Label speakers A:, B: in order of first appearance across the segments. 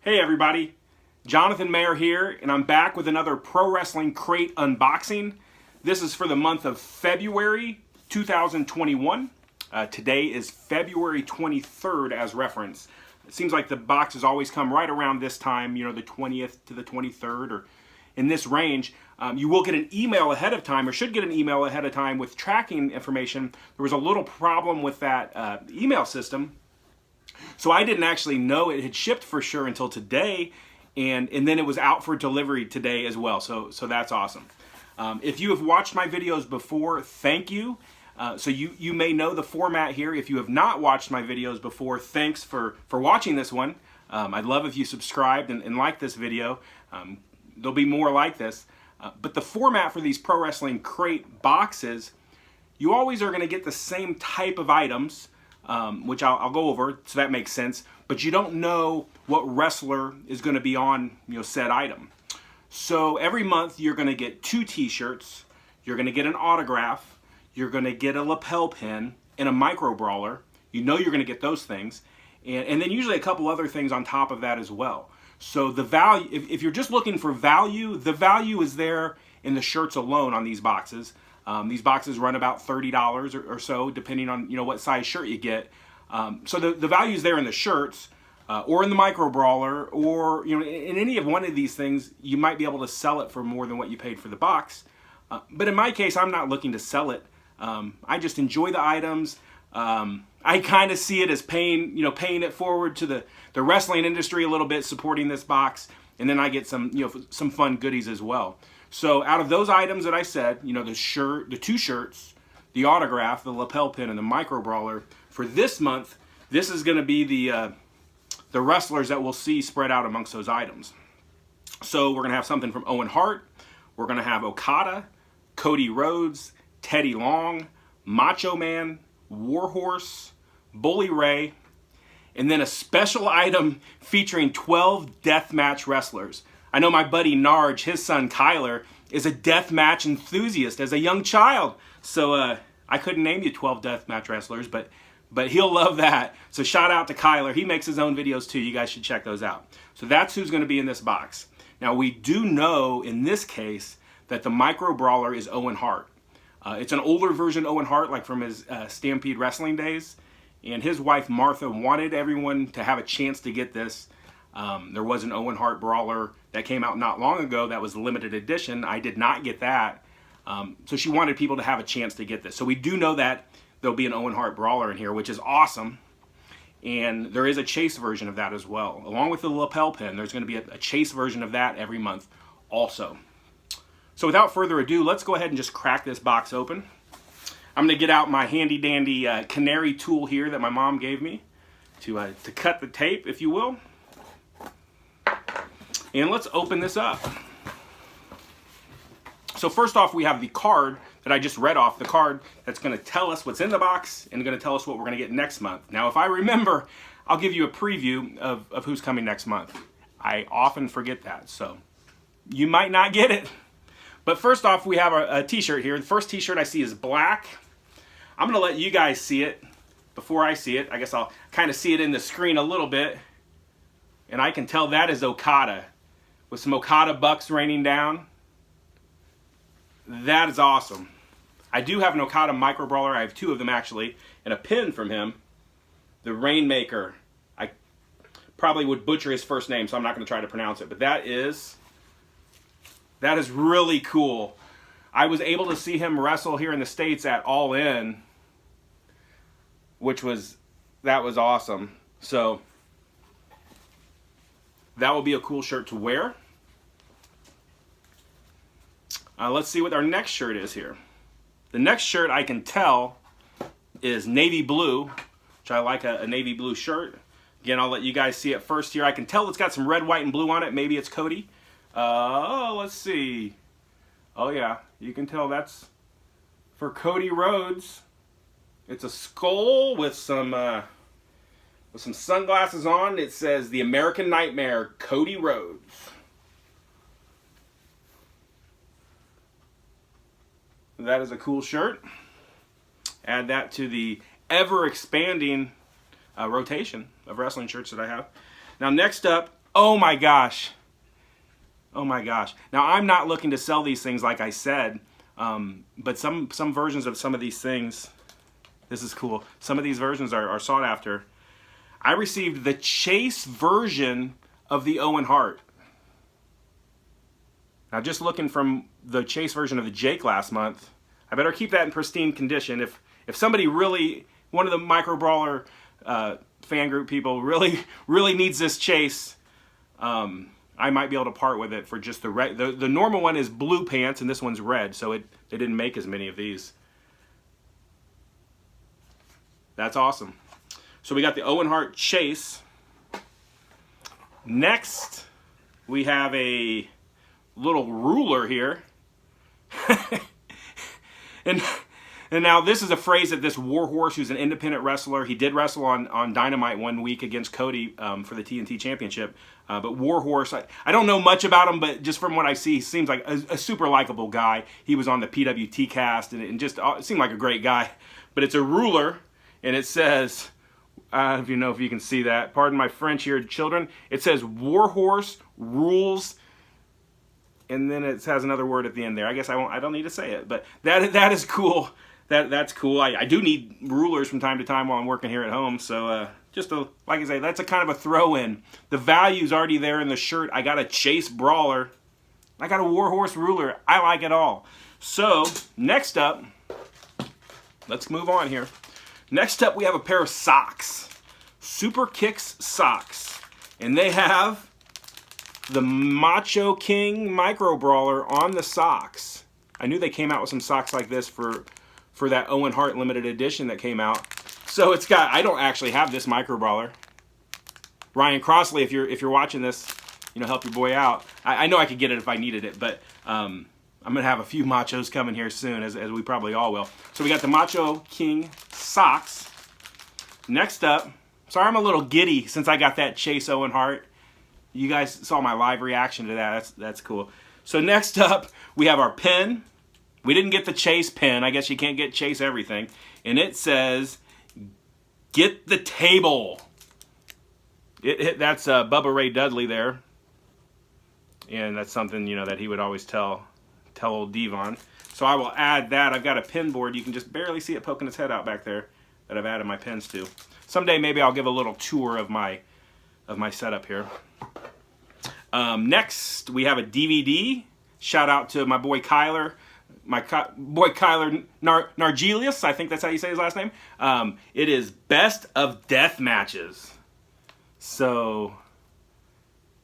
A: Hey everybody, Jonathan Mayer here, and I'm back with another Pro Wrestling Crate unboxing. This is for the month of February 2021. Today is February 23rd as reference. It seems like the boxes always come right around this time, you know, the 20th to the 23rd or in this range. You will get an email ahead of time, or should get an email ahead of time with tracking information. There was a little problem with that email system. So I didn't actually know it had shipped for sure until today, and then it was out for delivery today as well. So that's awesome. If you have watched my videos before, thank you. So you may know the format here. If you have not watched my videos before, thanks for watching this one. I'd love if you subscribed and liked this video. There'll be more like this. But the format for these Pro Wrestling Crate boxes, you always are going to get the same type of items, which I'll go over, so that makes sense. But you don't know what wrestler is going to be on, said item. So every month you're going to get 2 t-shirts, you're going to get an autograph, you're going to get a lapel pin, and a micro brawler. You know you're going to get those things. And then usually a couple other things on top of that as well. So the value, if you're just looking for value, the value is there in the shirts alone on these boxes. These boxes run about $30 or so, depending on what size shirt you get. So the value is there in the shirts, or in the micro brawler, or in any of one of these things. You might be able to sell it for more than what you paid for the box. But in my case, I'm not looking to sell it. I just enjoy the items. I kind of see it as paying it forward to the wrestling industry a little bit, supporting this box, and then I get some some fun goodies as well. So out of those items that I said, the shirt, the 2 shirts, the autograph, the lapel pin, and the micro brawler, for this month, this is going to be the wrestlers that we'll see spread out amongst those items. So we're going to have something from Owen Hart. We're going to have Okada, Cody Rhodes, Teddy Long, Macho Man, Warhorse, Bully Ray, and then a special item featuring 12 deathmatch wrestlers. I know my buddy Narge, his son Kyler, is a deathmatch enthusiast as a young child. So I couldn't name you 12 deathmatch wrestlers, but he'll love that. So shout out to Kyler. He makes his own videos too. You guys should check those out. So that's who's going to be in this box. Now we do know in this case that the micro brawler is Owen Hart. It's an older version Owen Hart, like from his Stampede Wrestling days. And his wife Martha wanted everyone to have a chance to get this. There was an Owen Hart Brawler that came out not long ago that was limited edition. I did not get that. So she wanted people to have a chance to get this. So we do know that there'll be an Owen Hart Brawler in here, which is awesome. And there is a Chase version of that as well. Along with the lapel pin, there's going to be a Chase version of that every month also. So without further ado, let's go ahead and just crack this box open. I'm going to get out my handy dandy canary tool here that my mom gave me to cut the tape, if you will. And let's open this up. So first off, we have the card that I just read off, the card that's going to tell us what's in the box and going to tell us what we're going to get next month. Now, if I remember, I'll give you a preview of who's coming next month. I often forget that, so you might not get it. But first off, we have a t-shirt here. The first t-shirt I see is black. I'm going to let you guys see it before I see it. I guess I'll kind of see it in the screen a little bit. And I can tell that is Okada, with some Okada bucks raining down. That is awesome. I do have an Okada micro brawler. I have 2 of them actually, and a pin from him. The Rainmaker. I probably would butcher his first name, so I'm not going to try to pronounce it. But that is really cool. I was able to see him wrestle here in the States at All In, that was awesome. So that will be a cool shirt to wear. Let's see what our next shirt is here. The next shirt I can tell is navy blue, which I like a navy blue shirt. Again, I'll let you guys see it first here. I can tell it's got some red, white, and blue on it. Maybe it's Cody. Let's see. Oh yeah, you can tell that's for Cody Rhodes. It's a skull with some sunglasses on. It says the American Nightmare, Cody Rhodes. That is a cool shirt. Add that to the ever expanding rotation of wrestling shirts that I have. Now next up, Oh my gosh. Oh my gosh. Now, I'm not looking to sell these things like I said, but some versions of some of these things, this is cool. Some of these versions are sought after. I received the Chase version of the Owen Hart. Now, just looking from the Chase version of the Jake last month, I better keep that in pristine condition. If somebody really, one of the Micro Brawler fan group people really needs this Chase, I might be able to part with it for just the red. The normal one is blue pants, and this one's red, so they didn't make as many of these. That's awesome. So we got the Owen Hart Chase. Next, we have a little ruler here. and now this is a phrase that this Warhorse, who's an independent wrestler, he did wrestle on Dynamite one week against Cody for the TNT Championship. But Warhorse, I don't know much about him, but just from what I see, he seems like a super likable guy. He was on the PWT cast and just seemed like a great guy. But it's a ruler, and it says, I don't know if you can see that. Pardon my French here, children. It says Warhorse rules, and then it has another word at the end there. I guess I don't need to say it, but that is cool. That's cool. I do need rulers from time to time while I'm working here at home. So just like I say, that's a kind of a throw-in. The value's already there in the shirt. I got a Chase Brawler. I got a Warhorse ruler. I like it all. So next up, let's move on here. Next up, we have a pair of socks. Super Kicks socks. And they have the Macho King Micro Brawler on the socks. I knew they came out with some socks like this for that Owen Hart limited edition that came out. So it's got, I don't actually have this Micro Brawler. Ryan Crossley, if you're watching this, help your boy out. I know I could get it if I needed it, but I'm going to have a few Machos coming here soon, as we probably all will. So we got the Macho King socks. Next up, sorry I'm a little giddy since I got that Chase Owen Hart. You guys saw my live reaction to that. That's cool. So next up, we have our pin. We didn't get the Chase pin. I guess you can't get Chase everything. And it says, "Get the table." That's Bubba Ray Dudley there. And that's something, that he would always tell old Devon. So I will add that. I've got a pin board. You can just barely see it poking its head out back there that I've added my pins to. Someday maybe I'll give a little tour of my setup here. Next, we have a DVD. Shout out to my boy Kyler. Boy Kyler Nargelius. I think that's how you say his last name. It is Best of Death Matches. So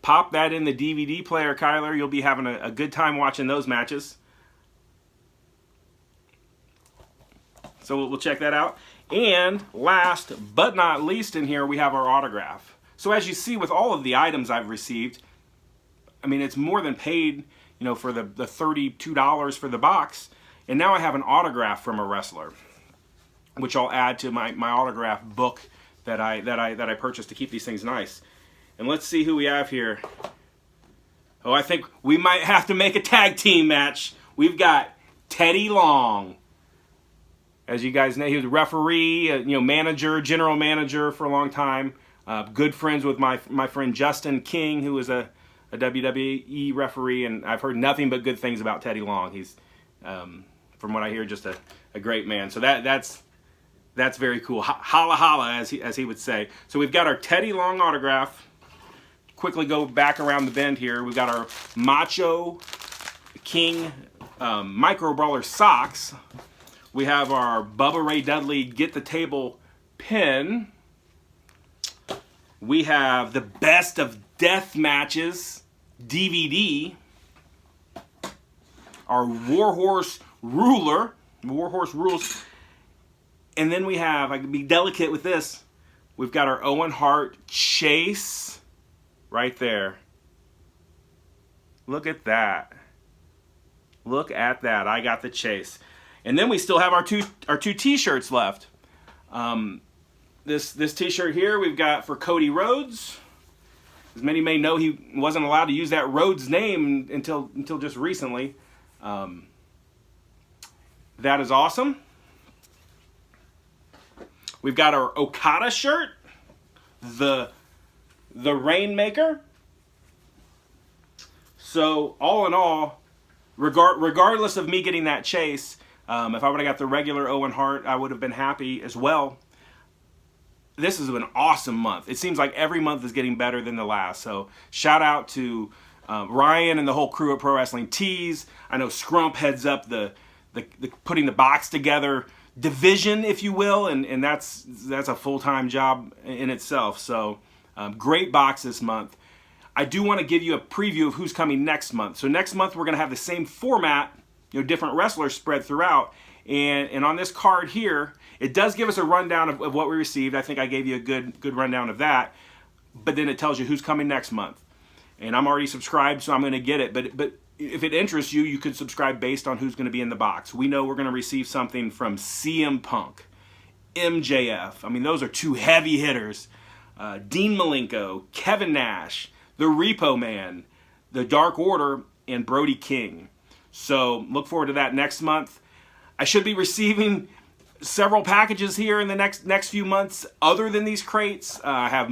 A: pop that in the DVD player, Kyler. You'll be having a good time watching those matches. So we'll check that out. And last but not least in here, we have our autograph. So as you see with all of the items I've received, I mean, it's more than paid, for the $32 for the box. And now I have an autograph from a wrestler, which I'll add to my autograph book that I purchased to keep these things nice. And let's see who we have here. Oh, I think we might have to make a tag team match. We've got Teddy Long. As you guys know, he was a referee, manager, general manager for a long time. Good friends with my friend Justin King, who was a WWE referee, and I've heard nothing but good things about Teddy Long. He's, from what I hear, just a great man. So that's very cool. Holla holla, as he would say. So we've got our Teddy Long autograph. Quickly go back around the bend here. We've got our Macho King Micro Brawler socks. We have our Bubba Ray Dudley Get the Table pin. We have the Best of Death Matches DVD. Our Warhorse ruler. Warhorse rules. And then we have, I can be delicate with this, we've got our Owen Hart Chase right there. Look at that. Look at that. I got the Chase. And then we still have our two T-shirts left. This T-shirt here we've got for Cody Rhodes. As many may know, he wasn't allowed to use that Rhodes name until just recently. That is awesome. We've got our Okada shirt, the Rainmaker. So all in all, regardless of me getting that chase, if I would have got the regular Owen Hart, I would have been happy as well. This has been an awesome month. It seems like every month is getting better than the last. So shout out to Ryan and the whole crew at Pro Wrestling Tees. I know Scrump heads up the putting the box together division, if you will, and that's a full-time job in itself. So great box this month. I do want to give you a preview of who's coming next month. So next month we're going to have the same format, different wrestlers spread throughout. And on this card here, it does give us a rundown of what we received. I think I gave you a good rundown of that. But then it tells you who's coming next month. And I'm already subscribed, so I'm going to get it. But if it interests you, you could subscribe based on who's going to be in the box. We know we're going to receive something from CM Punk, MJF. I mean, those are two heavy hitters. Dean Malenko, Kevin Nash, the Repo Man, the Dark Order, and Brody King. So look forward to that next month. I should be receiving several packages here in the next few months other than these crates. I have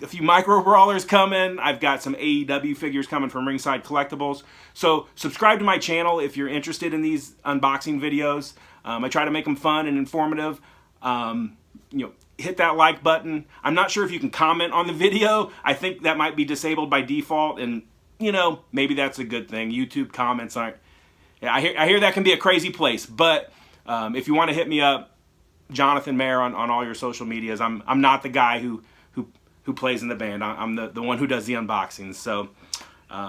A: a few micro brawlers coming. I've got some AEW figures coming from Ringside Collectibles. So subscribe to my channel if you're interested in these unboxing videos. I try to make them fun and informative. Hit that like button. I'm not sure if you can comment on the video. I think that might be disabled by default, and maybe that's a good thing. YouTube comments aren't. Yeah, I hear that can be a crazy place, but if you want to hit me up, Jonathan Mayer on all your social medias. I'm not the guy who plays in the band. I'm the one who does the unboxings. So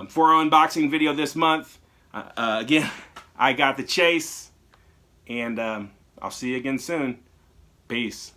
A: for our unboxing video this month, again, I got the chase, and I'll see you again soon. Peace.